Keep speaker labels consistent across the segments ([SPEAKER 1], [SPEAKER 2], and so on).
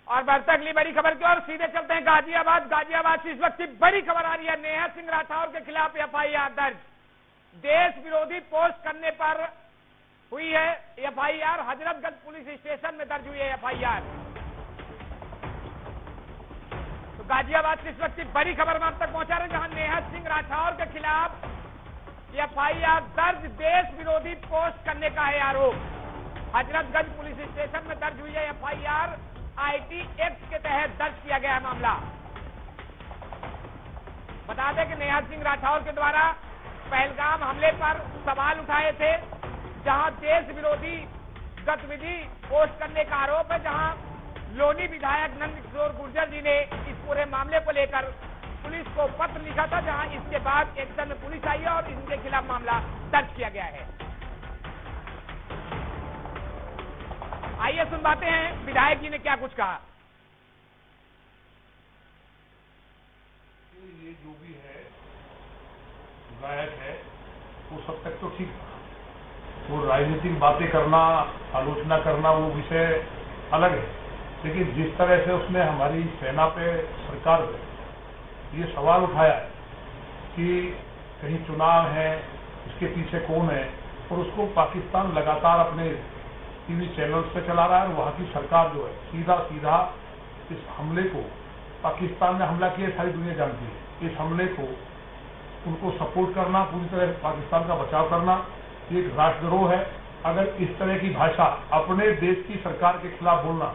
[SPEAKER 1] और बढ़ते अगली बड़ी खबर की ओर सीधे चलते हैं गाजियाबाद। गाजियाबाद से इस वक्त की बड़ी खबर आ रही है, नेहा सिंह राठौर के खिलाफ एफआईआर दर्ज। देश विरोधी पोस्ट करने पर हुई है एफआईआर। हजरतगंज पुलिस स्टेशन में दर्ज हुई है एफआईआर। तो गाजियाबाद से इस वक्त की बड़ी खबर हम तक पहुंचा रहे हैं, जहां नेहा सिंह राठौर के खिलाफ एफआईआर दर्ज। देश विरोधी पोस्ट करने का है आरोप। हजरतगंज पुलिस स्टेशन में दर्ज हुई है एफआईआर। आईटी एक्ट के तहत दर्ज किया गया है मामला। बता दें कि नेहा सिंह राठौर के द्वारा पहलगाम हमले पर सवाल उठाए थे, जहां देश विरोधी गतिविधि पोस्ट करने का आरोप है, जहां लोनी विधायक नंद किशोर गुर्जर जी ने इस पूरे मामले को लेकर पुलिस को पत्र लिखा था, जहां इसके बाद एक्शन में पुलिस आई है और इनके खिलाफ मामला दर्ज किया गया है। आइए सुनवाते हैं विधायक जी ने क्या कुछ कहा।
[SPEAKER 2] ये जो भी है गायक है वो सब तक तो ठीक था, वो राजनीतिक बातें करना, आलोचना करना वो विषय अलग है, लेकिन जिस तरह से उसने हमारी सेना पे, सरकार पे ये सवाल उठाया है कि कहीं चुनाव है, इसके पीछे कौन है, और उसको पाकिस्तान लगातार अपने टीवी चैनल्स पे चला रहा है। और वहां की सरकार जो है सीधा सीधा इस हमले को, पाकिस्तान ने हमला किया सारी दुनिया जानती है, इस हमले को उनको सपोर्ट करना, पूरी तरह पाकिस्तान का बचाव करना, ये एक राष्ट्रद्रोह है। अगर इस तरह की भाषा अपने देश की सरकार के खिलाफ बोलना,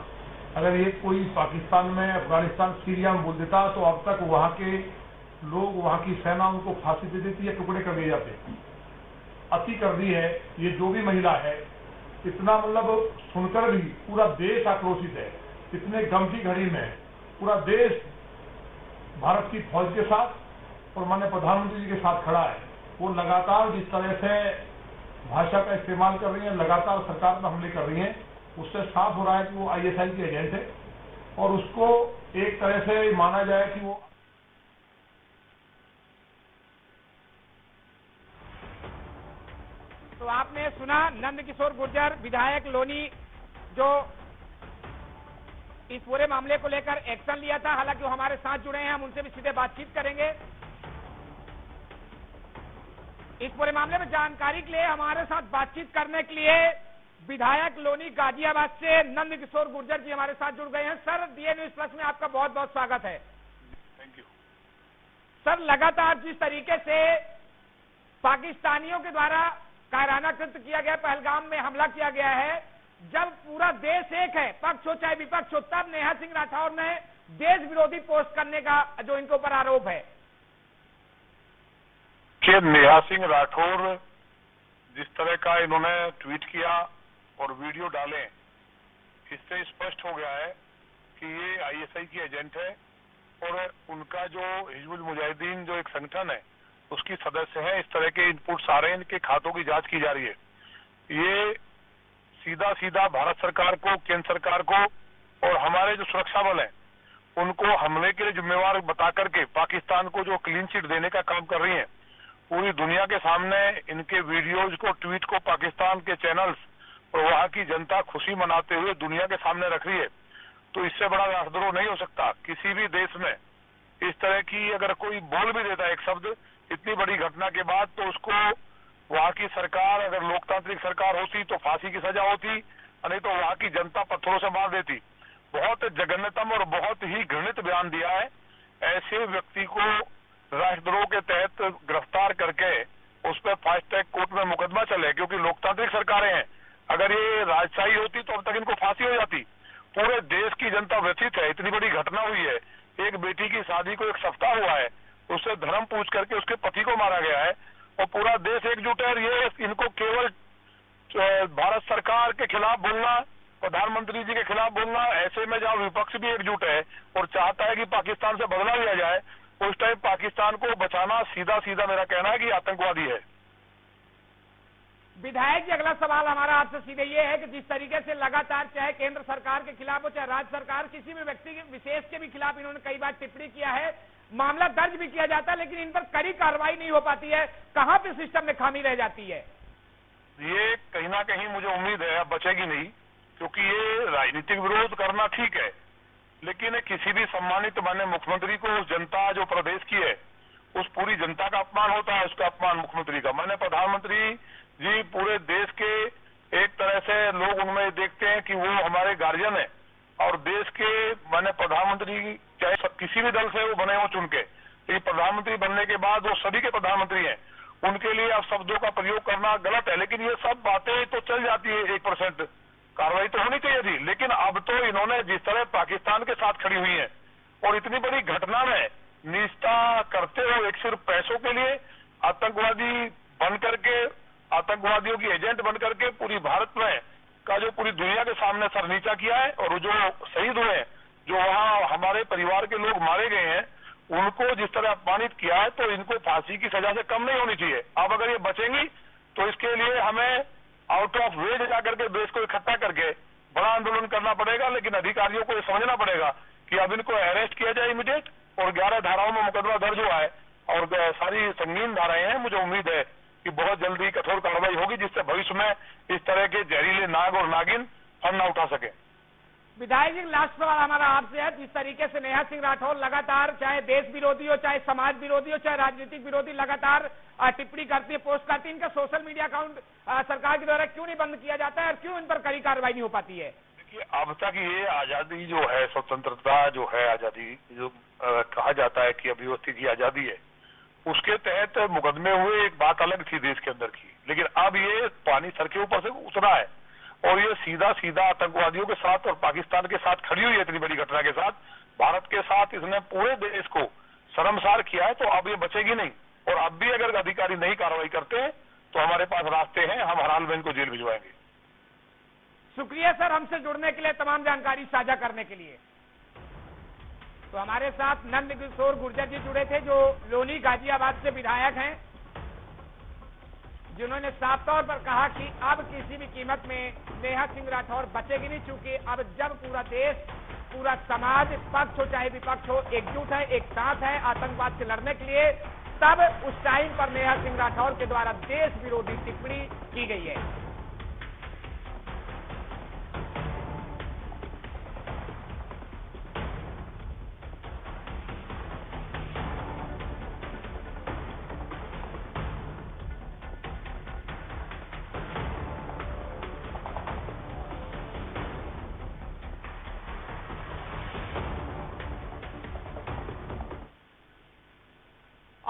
[SPEAKER 2] अगर ये कोई पाकिस्तान में, अफगानिस्तान, सीरिया में बोल देता तो अब तक वहां के लोग, वहां की सेना उनको फांसी दे देती है, टुकड़े कर दिए जाते। अति कर दी है ये जो भी महिला है। इतना मतलब सुनकर भी पूरा देश आक्रोशित है। इतने गम की घड़ी में पूरा देश भारत की फौज के साथ और माननीय प्रधानमंत्री जी के साथ खड़ा है। वो लगातार जिस तरह से भाषा का इस्तेमाल कर रही है, लगातार सरकार पर हमले कर रही है, उससे साफ हो रहा है कि वो आईएसआई के एजेंट है और उसको एक तरह से माना जाए कि वो
[SPEAKER 1] तो आपने सुना नंद किशोर गुर्जर विधायक लोनी जो इस पूरे मामले को लेकर एक्शन लिया था। हालांकि वो हमारे साथ जुड़े हैं, हम उनसे भी सीधे बातचीत करेंगे। इस पूरे मामले में जानकारी के लिए हमारे साथ बातचीत करने के लिए विधायक लोनी गाजियाबाद से नंद किशोर गुर्जर जी हमारे साथ जुड़ गए हैं। सर, डीए न्यूज प्लस में आपका बहुत बहुत स्वागत है।
[SPEAKER 2] थैंक यू
[SPEAKER 1] सर, लगातार जिस तरीके से पाकिस्तानियों के द्वारा कायराना कृत्य किया गया, पहलगाम में हमला किया गया है, जब पूरा देश एक है, पक्ष हो चाहे विपक्ष हो, तब नेहा सिंह राठौर ने देश विरोधी पोस्ट करने का जो इनके ऊपर आरोप है।
[SPEAKER 2] कि नेहा सिंह राठौर जिस तरह का इन्होंने ट्वीट किया और वीडियो डाले, इससे स्पष्ट हो गया है कि ये आईएसआई की एजेंट है और उनका जो हिजबुल मुजाहिदीन जो एक संगठन है उसकी सदस्य है। इस तरह के इनपुट्स आ रहे हैं, इनके खातों की जांच की जा रही है। ये सीधा सीधा भारत सरकार को, केंद्र सरकार को और हमारे जो सुरक्षा बल हैं उनको हमले के लिए जिम्मेवार बता करके पाकिस्तान को जो क्लीन चिट देने का काम कर रही हैं। पूरी दुनिया के सामने इनके वीडियोज को, ट्वीट को पाकिस्तान के चैनल्स और वहां की जनता खुशी मनाते हुए दुनिया के सामने रख रही है। तो इससे बड़ा राष्ट्रद्रोह नहीं हो सकता किसी भी देश में। इस तरह की अगर कोई बोल भी देता है एक शब्द इतनी बड़ी घटना के बाद, तो उसको वहां की सरकार, अगर लोकतांत्रिक सरकार होती तो फांसी की सजा होती, नहीं तो वहां की जनता पत्थरों से मार देती। बहुत जघन्यतम और बहुत ही घृणित बयान दिया है। ऐसे व्यक्ति को राष्ट्रद्रोह के तहत गिरफ्तार करके उस पर फास्ट ट्रैक कोर्ट में मुकदमा चले, क्योंकि लोकतांत्रिक सरकारें हैं। अगर ये राजशाही होती तो अब तक इनको फांसी हो जाती। पूरे देश की जनता व्यथित है, इतनी बड़ी घटना हुई है। एक बेटी की शादी को एक सप्ताह हुआ है, उससे धर्म पूछ करके उसके पति को मारा गया है और पूरा देश एकजुट है। और ये इनको केवल भारत सरकार के खिलाफ बोलना, प्रधानमंत्री जी के खिलाफ बोलना, ऐसे में जहां विपक्ष भी एकजुट है और चाहता है कि पाकिस्तान से बदला लिया जाए, उस टाइम पाकिस्तान को बचाना सीधा सीधा मेरा कहना है कि आतंकवादी है।
[SPEAKER 1] विधायक जी, अगला सवाल हमारा आपसे सीधे ये है कि जिस तरीके से लगातार चाहे केंद्र सरकार के खिलाफ हो चाहे राज्य सरकार, किसी भी व्यक्ति के विशेष के भी खिलाफ इन्होंने कई बार टिप्पणी किया है, मामला दर्ज भी किया जाता है, लेकिन इन पर कड़ी कार्रवाई नहीं हो पाती है। कहां पे सिस्टम में खामी रह जाती है?
[SPEAKER 2] ये कहीं ना कहीं मुझे उम्मीद है अब बचेगी नहीं, क्योंकि ये राजनीतिक विरोध करना ठीक है, लेकिन किसी भी सम्मानित माननीय मुख्यमंत्री को उस जनता जो प्रदेश की है उस पूरी जनता का अपमान होता है, उसका अपमान मुख्यमंत्री का। माननीय प्रधानमंत्री जी पूरे देश के एक तरह से लोग उनमें देखते हैं कि वो हमारे गार्जियन है और देश के माननीय प्रधानमंत्री चाहे किसी भी दल से वो बने हो चुन के, लेकिन प्रधानमंत्री बनने के बाद वो सभी के प्रधानमंत्री हैं, उनके लिए अब शब्दों का प्रयोग करना गलत है। लेकिन ये सब बातें तो चल जाती है, 1% कार्रवाई तो होनी चाहिए थी, लेकिन अब तो इन्होंने जिस तरह पाकिस्तान के साथ खड़ी हुई है और इतनी बड़ी घटना में निष्ठा करते हुए एक सिर्फ पैसों के लिए आतंकवादी बन करके, आतंकवादियों की एजेंट बन करके पूरी भारत में का जो पूरी दुनिया के सामने सर नीचा किया है और जो शहीद हुए हैं, जो वहाँ हमारे परिवार के लोग मारे गए हैं, उनको जिस तरह अपमानित किया है, तो इनको फांसी की सजा से कम नहीं होनी चाहिए। अब अगर ये बचेंगी तो इसके लिए हमें आउट ऑफ वे जाकर के देश को इकट्ठा करके बड़ा आंदोलन करना पड़ेगा। लेकिन अधिकारियों को ये समझना पड़ेगा कि अब इनको अरेस्ट किया जाए इमीडिएट, और 11 धाराओं में मुकदमा दर्ज हुआ है और सारी संगीन धाराएं हैं। मुझे उम्मीद है कि बहुत जल्दी कठोर कार्रवाई होगी जिससे भविष्य में इस तरह के जहरीले नाग और नागिन फन न उठा सके।
[SPEAKER 1] विधायक जी, लास्ट सवाल हमारा आपसे है। जिस तरीके से नेहा सिंह राठौर लगातार चाहे देश विरोधी हो, चाहे समाज विरोधी हो, चाहे राजनीतिक विरोधी लगातार टिप्पणी करती है, पोस्ट करती है, इनका सोशल मीडिया अकाउंट सरकार के द्वारा क्यों नहीं बंद किया जाता है और क्यों इन पर कड़ी कार्रवाई नहीं हो पाती है?
[SPEAKER 2] देखिए, अब तक ये आजादी जो है, स्वतंत्रता जो है, आजादी जो कहा जाता है कि अभिव्यक्ति की आजादी है, उसके तहत मुकदमे हुए, एक बात अलग थी देश के अंदर की। लेकिन अब ये पानी सर के ऊपर से उतरा है और ये सीधा सीधा आतंकवादियों के साथ और पाकिस्तान के साथ खड़ी हुई है। इतनी बड़ी घटना के साथ भारत के साथ इसने पूरे देश को शर्मसार किया है, तो अब ये बचेगी नहीं। और अब भी अगर अधिकारी नहीं कार्रवाई करते हैं तो हमारे पास रास्ते हैं, हम हर हाल में इनको जेल भिजवाएंगे।
[SPEAKER 1] शुक्रिया सर, हमसे जुड़ने के लिए, तमाम जानकारी साझा करने के लिए। तो हमारे साथ नंद किशोर गुर्जर जी जुड़े थे, जो लोनी गाजियाबाद से विधायक हैं, जिन्होंने साफ तौर पर कहा कि अब किसी भी कीमत में नेहा सिंह राठौर बचेगी नहीं, चूंकि अब जब पूरा देश, पूरा समाज, पक्ष हो चाहे विपक्ष हो, एकजुट है, एक साथ है आतंकवाद से लड़ने के लिए, तब उस टाइम पर नेहा सिंह राठौर के द्वारा देश विरोधी टिप्पणी की गई है।